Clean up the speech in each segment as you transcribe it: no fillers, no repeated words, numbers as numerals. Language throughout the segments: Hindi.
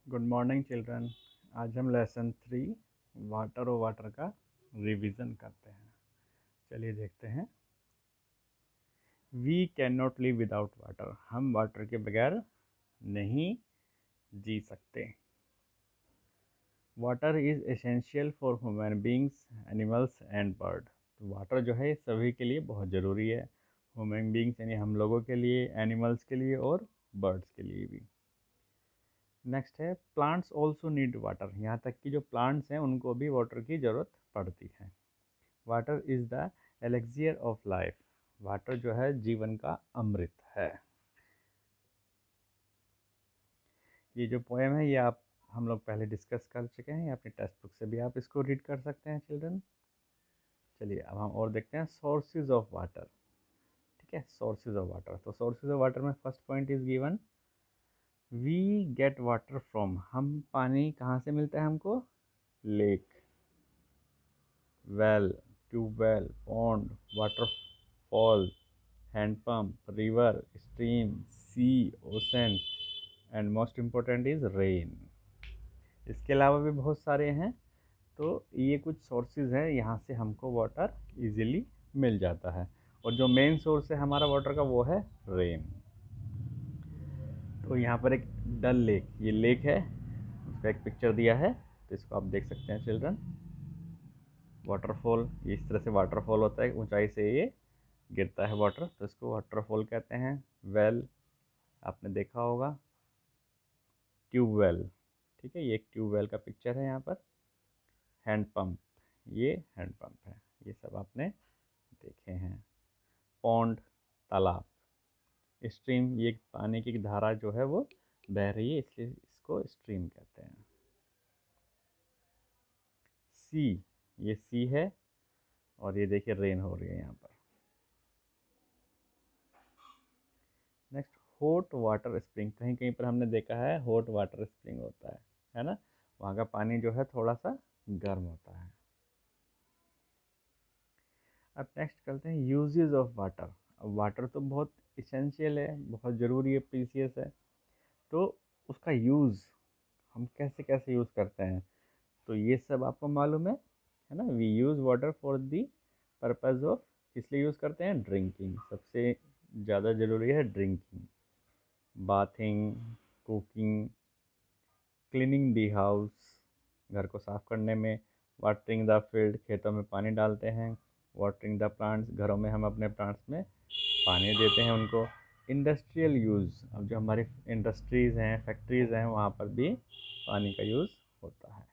Good morning children. आज हम लेसन 3 वाटर और वाटर का रिवीजन करते हैं। चलिए देखते हैं। We can not live without water. हम वाटर के बगैर नहीं जी सकते। Water is essential for human beings, animals and bird. तो वाटर जो है सभी के लिए बहुत ज़रूरी है। ह्यूमन बींग्स यानी हम लोगों के लिए, एनिमल्स के लिए और बर्ड्स के लिए भी। नेक्स्ट है प्लांट्स ऑल्सो नीड वाटर। यहाँ तक कि जो प्लांट्स हैं उनको भी वाटर की ज़रूरत पड़ती है। Water is the elixir of life. Water जो है जीवन का अमृत है। ये जो पोएम है ये आप हम लोग पहले डिस्कस कर चुके हैं, अपनी टेक्स्ट बुक से भी आप इसको रीड कर सकते हैं चिल्ड्रन। चलिए अब हम और देखते हैं सोर्सेज ऑफ वाटर। ठीक है, सोर्सेज ऑफ वाटर। तो सोर्सेज ऑफ वाटर में first point is given, we get water from. हम पानी कहाँ से मिलता है हमको? Lake, well, tube well, pond, waterfall, hand pump, river, stream, sea, ocean and most important is rain. इसके अलावा भी बहुत सारे हैं। तो ये कुछ सोर्सेज हैं, यहाँ से हमको वाटर इजीली मिल जाता है। और जो मेन सोर्स है हमारा वाटर का वो है रेन। तो यहाँ पर एक डल लेक, ये लेक है, उसका एक पिक्चर दिया है, तो इसको आप देख सकते हैं चिल्ड्रन। वाटरफॉल, ये इस तरह से वाटरफॉल होता है, ऊंचाई से ये गिरता है वाटर, तो इसको वाटरफॉल कहते हैं। वेल आपने देखा होगा। ट्यूबवेल, ठीक है, ये एक ट्यूबवेल का पिक्चर है यहाँ पर। हैंडपम्प, ये हैंडपम्प है, ये सब आपने देखे हैं। पॉन्ड, तालाब। स्ट्रीम, ये पानी की धारा जो है वो बह रही है, इसलिए इसको स्ट्रीम कहते हैं। सी, ये सी है, और ये देखिए रेन हो रही है यहाँ पर। Next, hot water spring. कहीं कहीं पर हमने देखा है हॉट वाटर स्प्रिंग होता है ना, वहाँ का पानी जो है थोड़ा सा गर्म होता है। अब नेक्स्ट करते हैं यूजेस ऑफ वाटर। अब वाटर तो बहुत इसेंशियल है, बहुत ज़रूरी है, प्रीसियस है। तो उसका यूज़ हम कैसे कैसे यूज़ करते हैं, तो ये सब आपको मालूम है ना। We use water for the purpose of, किस लिए यूज़ करते हैं? ड्रिंकिंग, सबसे ज़्यादा ज़रूरी है drinking, bathing, cooking, cleaning the house, घर को साफ़ करने में, वाटरिंग द फील्ड, खेतों में पानी डालते हैं, वाटरिंग द प्लांट्स, घरों में हम अपने प्लांट्स में पानी देते हैं उनको। इंडस्ट्रियल यूज़, अब जो हमारी इंडस्ट्रीज़ हैं, फैक्ट्रीज़ हैं, वहाँ पर भी पानी का यूज़ होता है।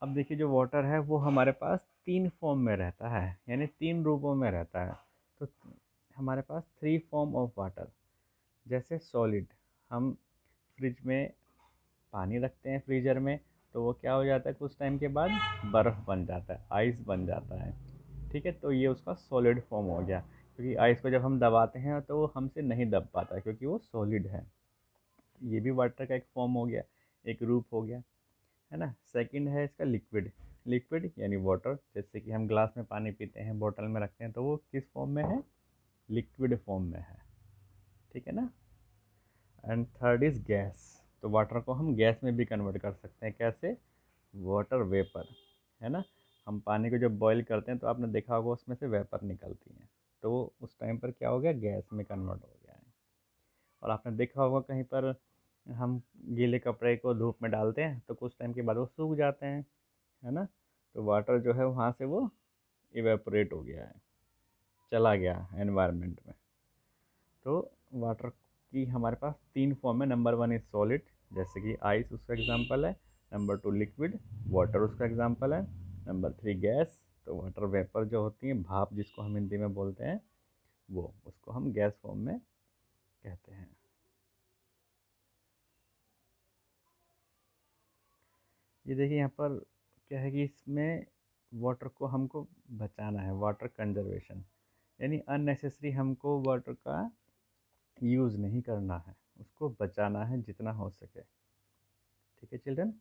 अब देखिए जो वाटर है वो हमारे पास 3 फॉर्म में रहता है, यानी 3 रूपों में रहता है। तो हमारे पास 3 फॉर्म ऑफ वाटर। जैसे सॉलिड, हम फ्रिज में पानी रखते हैं फ्रीज़र में, तो वो क्या हो जाता है कुछ टाइम के बाद? बर्फ़ बन जाता है, आइस बन जाता है। ठीक है, तो ये उसका सॉलिड फॉर्म हो गया, क्योंकि आइस को जब हम दबाते हैं तो वो हमसे नहीं दब पाता है, क्योंकि वो सॉलिड है। ये भी वाटर का एक फॉर्म हो गया, एक रूप हो गया, है ना। सेकंड है इसका लिक्विड। लिक्विड यानी वाटर, जैसे कि हम ग्लास में पानी पीते हैं, बोतल में रखते हैं, तो वो किस फॉर्म में है? लिक्विड फॉर्म में है, ठीक है ना। And third is gas. तो वाटर को हम गैस में भी कन्वर्ट कर सकते हैं, कैसे? वाटर वेपर, है ना। हम पानी को जब बॉईल करते हैं तो आपने देखा होगा उसमें से वेपर निकलती हैं, तो वो उस टाइम पर क्या हो गया? गैस में कन्वर्ट हो गया है। और आपने देखा होगा कहीं पर हम गीले कपड़े को धूप में डालते हैं तो कुछ टाइम के बाद वो सूख जाते हैं, है ना। तो वाटर जो है वहाँ से वो इवेपोरेट हो गया है, चला गया एनवायरनमेंट में। तो वाटर की हमारे पास 3 फॉर्म है। नंबर 1 इज़ सॉलिड, जैसे कि आइस उसका एग्जांपल है। नंबर 2 लिक्विड, वाटर उसका एग्जांपल है। नंबर 3 गैस, तो वाटर वेपर जो होती है, भाप जिसको हम हिंदी में बोलते हैं, वो उसको हम गैस फॉर्म में कहते हैं। ये देखिए यहाँ पर क्या है कि इसमें वाटर को हमको बचाना है, वाटर कंजर्वेशन, यानी अननेसेसरी हमको वाटर का यूज़ नहीं करना है, उसको बचाना है जितना हो सके। ठीक है चिल्ड्रन,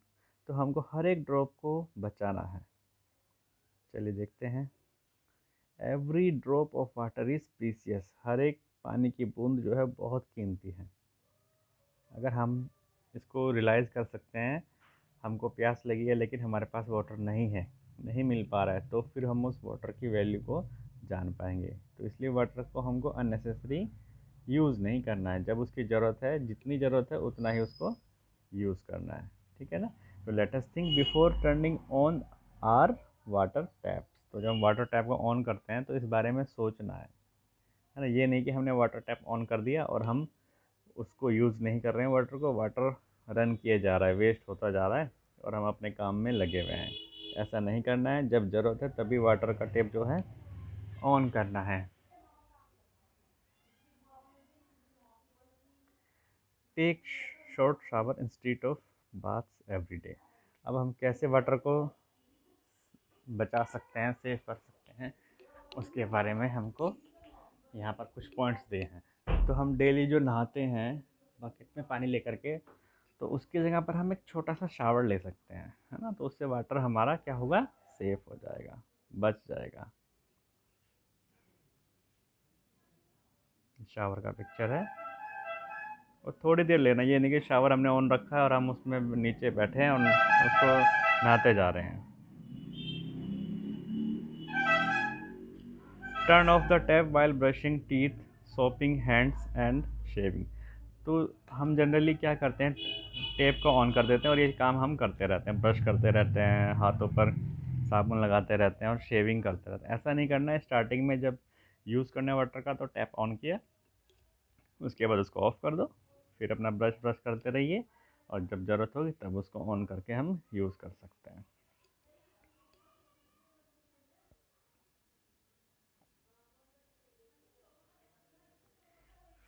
तो हमको हर एक ड्रॉप को बचाना है। चलिए देखते हैं। Every drop of water is precious. हर एक पानी की बूंद जो है बहुत कीमती है। अगर हम इसको रियलाइज़ कर सकते हैं, हमको प्यास लगी है लेकिन हमारे पास वाटर नहीं है, नहीं मिल पा रहा है, तो फिर हम उस वाटर की वैल्यू को जान पाएंगे। तो इसलिए वाटर को हमको अननेसेसरी यूज़ नहीं करना है। जब उसकी ज़रूरत है, जितनी ज़रूरत है उतना ही उसको यूज़ करना है। ठीक है ना? तो let us think before turning on our water taps. तो जब हम वाटर टैप को ऑन करते हैं तो इस बारे में सोचना है ना? ये नहीं कि हमने वाटर टैप ऑन कर दिया और हम उसको यूज़ नहीं कर रहे हैं, वाटर को, वाटर रन किए जा रहा है, वेस्ट होता जा रहा है और हम अपने काम में लगे हुए हैं। ऐसा नहीं करना है। जब ज़रूरत है तभी वाटर का टैप जो है ऑन करना है। Take short shower instead of baths every day. अब हम कैसे वाटर को बचा सकते हैं, सेव कर सकते हैं, उसके बारे में हमको यहाँ पर कुछ पॉइंट्स दिए हैं। तो हम डेली जो नहाते हैं बकेट में पानी लेकर के, तो उसकी जगह पर हम एक छोटा सा शावर ले सकते हैं, है ना? तो उससे वाटर हमारा क्या होगा, सेफ हो जाएगा, बच जाएगा। शावर का पिक्चर है और थोड़ी देर लेना, ये नहीं कि शावर हमने ऑन रखा है और हम उसमें नीचे बैठे हैं और उसको नहाते जा रहे हैं। Turn off the tap while brushing teeth, shopping hands and shaving. तो हम जनरली क्या करते हैं, टेप को ऑन कर देते हैं और ये काम हम करते रहते हैं, ब्रश करते रहते हैं, हाथों पर साबुन लगाते रहते हैं और शेविंग करते रहते हैं। ऐसा नहीं करना है। स्टार्टिंग में जब यूज़ करने वाटर का तो टैप ऑन किया, उसके बाद उसको ऑफ़ कर दो, फिर अपना ब्रश ब्रश करते रहिए और जब ज़रूरत होगी तब उसको ऑन करके हम यूज़ कर सकते हैं।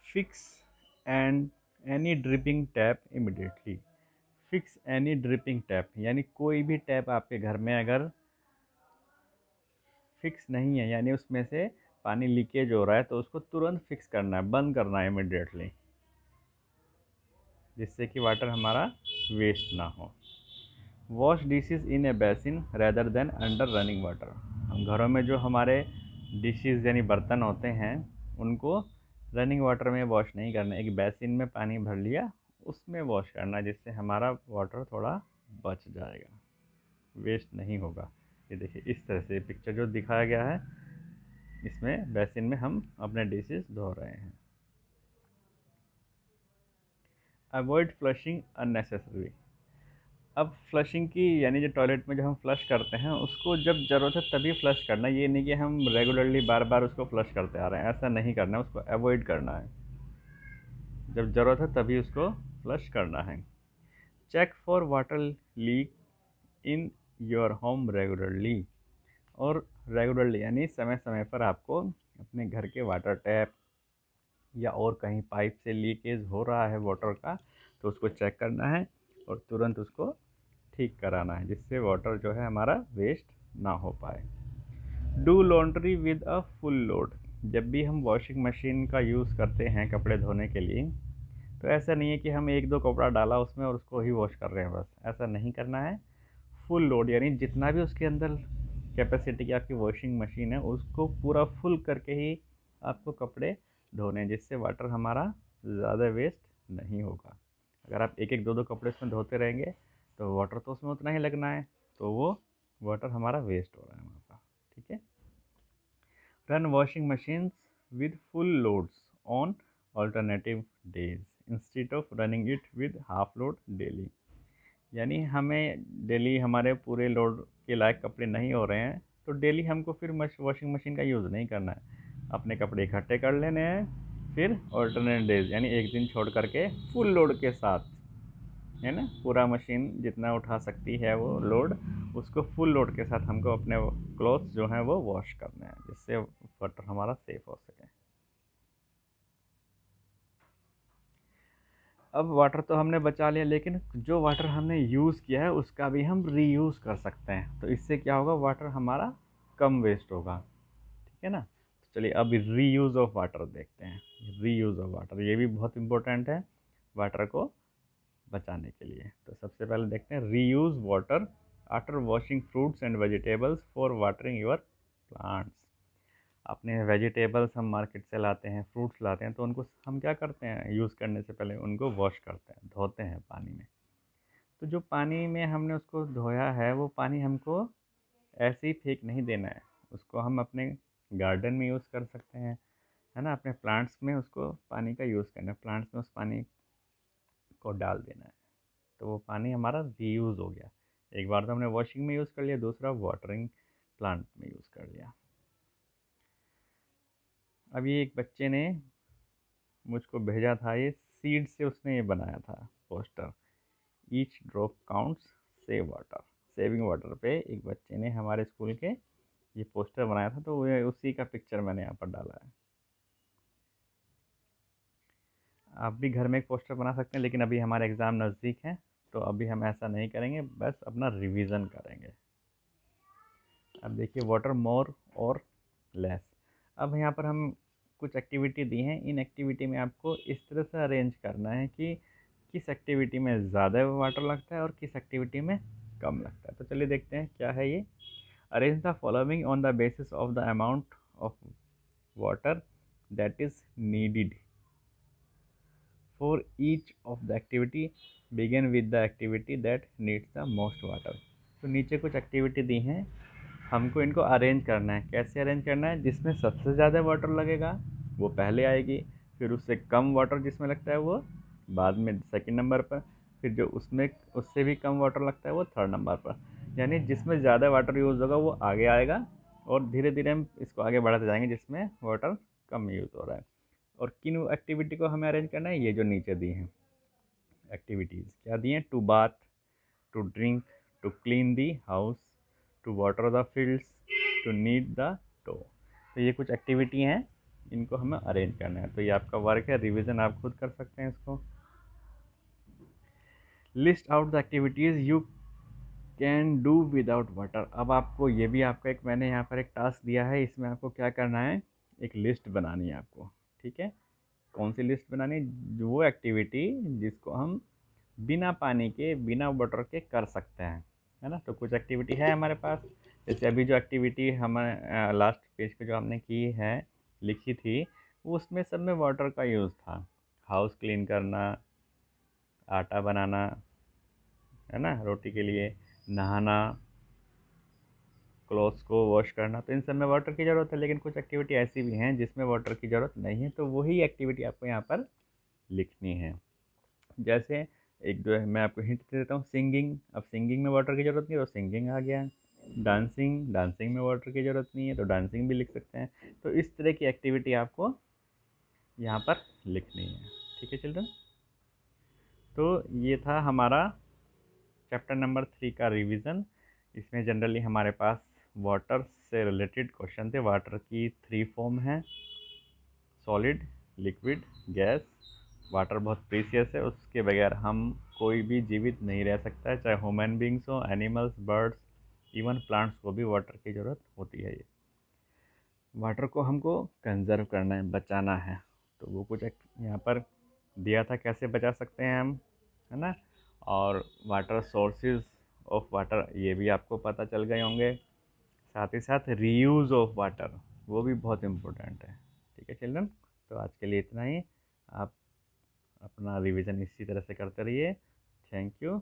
Fix and any dripping tap immediately. Fix any dripping tap, यानी कोई भी टैप आपके घर में अगर फिक्स नहीं है, यानी उसमें से पानी लीकेज हो रहा है, तो उसको तुरंत फिक्स करना है, बंद करना है इमिडिएटली, जिससे कि वाटर हमारा वेस्ट ना हो। Wash dishes in a basin rather than under running water. हम घरों में जो हमारे डिशेज़ यानी बर्तन होते हैं, उनको रनिंग वाटर में वॉश नहीं करना, एक बेसिन में पानी भर लिया, उसमें वॉश करना, जिससे हमारा वाटर थोड़ा बच जाएगा, वेस्ट नहीं होगा। ये देखिए इस तरह से पिक्चर जो दिखाया गया है, इसमें बेसिन में हम अपने डिशेस धो रहे हैं। Avoid flushing unnecessary. अब फ्लशिंग की, यानी जो टॉयलेट में जो हम फ्लश करते हैं, उसको जब ज़रूरत है तभी फ्लश करना। ये नहीं कि हम रेगुलरली बार बार उसको फ्लश करते आ रहे हैं, ऐसा नहीं करना है, उसको अवॉइड करना है। जब ज़रूरत है तभी उसको फ्लश करना है। Check for water leak in your home regularly. और रेगुलरली यानी समय समय पर आपको अपने घर के वाटर टैप या और कहीं पाइप से लीकेज हो रहा है वाटर का, तो उसको चेक करना है और तुरंत उसको ठीक कराना है, जिससे वाटर जो है हमारा वेस्ट ना हो पाए। Do laundry with a full load. जब भी हम वॉशिंग मशीन का यूज़ करते हैं कपड़े धोने के लिए, तो ऐसा नहीं है कि हम एक दो कपड़ा डाला उसमें और उसको ही वॉश कर रहे हैं, बस ऐसा नहीं करना है। फुल लोड यानी जितना भी उसके अंदर कैपेसिटी की आपकी वॉशिंग मशीन है, उसको पूरा फुल करके ही आपको कपड़े धोने हैं, जिससे वाटर हमारा ज़्यादा वेस्ट नहीं होगा। अगर आप एक एक दो दो कपड़े उसमें धोते रहेंगे तो वाटर तो उसमें उतना ही लगना है, तो वो वाटर हमारा वेस्ट हो रहा है वहाँ का। ठीक है। Run washing machines with full loads on alternative days instead of running it with half load daily. यानी हमें डेली हमारे पूरे लोड के लायक कपड़े नहीं हो रहे हैं, तो डेली हमको फिर वॉशिंग मशीन का यूज़ नहीं करना है, अपने कपड़े इकट्ठे कर लेने हैं, फिर ऑल्टरनेट डेज यानी एक दिन छोड़ करके फुल लोड के साथ, है ना, पूरा मशीन जितना उठा सकती है वो लोड, उसको फुल लोड के साथ हमको अपने क्लॉथ्स जो हैं वो वॉश करने हैं, जिससे वाटर हमारा सेफ हो सके। अब वाटर तो हमने बचा लिया, लेकिन जो वाटर हमने यूज़ किया है उसका भी हम रीयूज़ कर सकते हैं, तो इससे क्या होगा, वाटर हमारा कम वेस्ट होगा। ठीक है ना? तो चलिए अब रीयूज़ ऑफ वाटर देखते हैं। रीयूज़ ऑफ वाटर ये भी बहुत इंपॉर्टेंट है वाटर को बचाने के लिए। तो सबसे पहले देखते हैं reuse water after washing fruits and vegetables for watering your plants. अपने वेजिटेबल्स हम मार्केट से लाते हैं, फ्रूट्स लाते हैं, तो उनको हम क्या करते हैं, यूज़ करने से पहले उनको वॉश करते हैं, धोते हैं पानी में। तो जो पानी में हमने उसको धोया है वो पानी हमको ऐसे ही फेंक नहीं देना है, उसको हम अपने गार्डन में यूज़ कर सकते हैं, है ना। अपने प्लांट्स में उसको पानी का यूज़ करना है, प्लांट्स में उस पानी को डाल देना है, तो वो पानी हमारा रीयूज़ हो गया। एक बार तो हमने वॉशिंग में यूज़ कर लिया, दूसरा वाटरिंग प्लांट में यूज़ कर लिया। अभी एक बच्चे ने मुझको भेजा था, ये सीड से उसने ये बनाया था poster, each drop counts save water, saving water पे एक बच्चे ने हमारे स्कूल के ये पोस्टर बनाया था, तो वो उसी का पिक्चर मैंने यहाँ पर डाला है। आप भी घर में एक पोस्टर बना सकते हैं, लेकिन अभी हमारे एग्ज़ाम नज़दीक हैं तो अभी हम ऐसा नहीं करेंगे, बस अपना रिवीजन करेंगे। अब देखिए वाटर मोर और लेस। अब यहाँ पर हम कुछ एक्टिविटी दी हैं, इन एक्टिविटी में आपको इस तरह से अरेंज करना है कि किस एक्टिविटी में ज़्यादा वाटर लगता है और किस एक्टिविटी में कम लगता है। तो चलिए देखते हैं क्या है ये। Arrange the following on the basis of the amount of water that is needed for each of the activity, begin with the activity that needs the most water. तो नीचे कुछ एक्टिविटी दी हैं, हमको इनको अरेंज करना है। कैसे अरेंज करना है? जिसमें सबसे ज़्यादा वाटर लगेगा वो पहले आएगी, फिर उससे कम वाटर जिसमें लगता है वो बाद में सेकंड नंबर पर, फिर जो उसमें उससे भी कम वाटर लगता है वो थर्ड नंबर पर। यानी जिसमें ज़्यादा वाटर यूज़ होगा वो आगे आएगा, और धीरे धीरे हम इसको आगे बढ़ाते जाएंगे जिसमें वाटर कम यूज़ हो रहा है। और किन एक्टिविटी को हमें अरेंज करना है? ये जो नीचे दी हैं एक्टिविटीज़, क्या दी हैं? To bath, to drink, to clean the house, to water the fields, to need the tow. तो ये कुछ एक्टिविटी हैं, इनको हमें अरेंज करना है। तो ये आपका वर्क है, रिवीजन आप खुद कर सकते हैं इसको। List out the activities you can do without water. अब आपको ये भी आपका एक, मैंने यहाँ पर एक टास्क दिया है, इसमें आपको क्या करना है, एक लिस्ट बनानी है आपको। ठीक है, कौन सी लिस्ट बनानी है? वो एक्टिविटी जिसको हम बिना पानी के, बिना वाटर के कर सकते हैं, है ना। तो कुछ एक्टिविटी है हमारे पास, जैसे अभी जो एक्टिविटी हम लास्ट पेज पे जो हमने की है, लिखी थी, वो उसमें सब में वाटर का यूज़ था। हाउस क्लीन करना, आटा बनाना, है ना, रोटी के लिए, नहाना, क्लॉथ्स को वॉश करना, तो इन सब में वाटर की ज़रूरत है। लेकिन कुछ एक्टिविटी ऐसी भी हैं जिसमें वाटर की ज़रूरत नहीं है, तो वही एक्टिविटी आपको यहाँ पर लिखनी है। जैसे एक जो है, मैं आपको हिंट दे देता हूँ, सिंगिंग। अब सिंगिंग में वाटर की ज़रूरत नहीं है तो सिंगिंग आ गया। डांसिंग, डांसिंग में वाटर की ज़रूरत नहीं है तो डांसिंग भी लिख सकते हैं। तो इस तरह की एक्टिविटी आपको यहाँ पर लिखनी है। ठीक है चिल्ड्रन, तो ये था हमारा चैप्टर नंबर 3 का रिवीजन। इसमें जनरली हमारे पास वाटर से रिलेटेड क्वेश्चन थे। वाटर की 3 फॉर्म हैं, सॉलिड, लिक्विड, गैस। वाटर बहुत प्रीसियस है, उसके बगैर हम कोई भी जीवित नहीं रह सकता है, चाहे ह्यूमन बींग्स हो, एनिमल्स, बर्ड्स, इवन प्लांट्स को भी वाटर की ज़रूरत होती है। ये वाटर को हमको कंजर्व करना है, बचाना है। तो वो कुछ यहाँ पर दिया था कैसे बचा सकते हैं हम, है ना। और वाटर सोर्सेज ऑफ वाटर ये भी आपको पता चल गए होंगे। साथ ही साथ रीयूज़ ऑफ वाटर, वो भी बहुत इम्पोर्टेंट है। ठीक है चिल्ड्रन, तो आज के लिए इतना ही। आप अपना रिवीजन इसी तरह से करते रहिए। Thank you.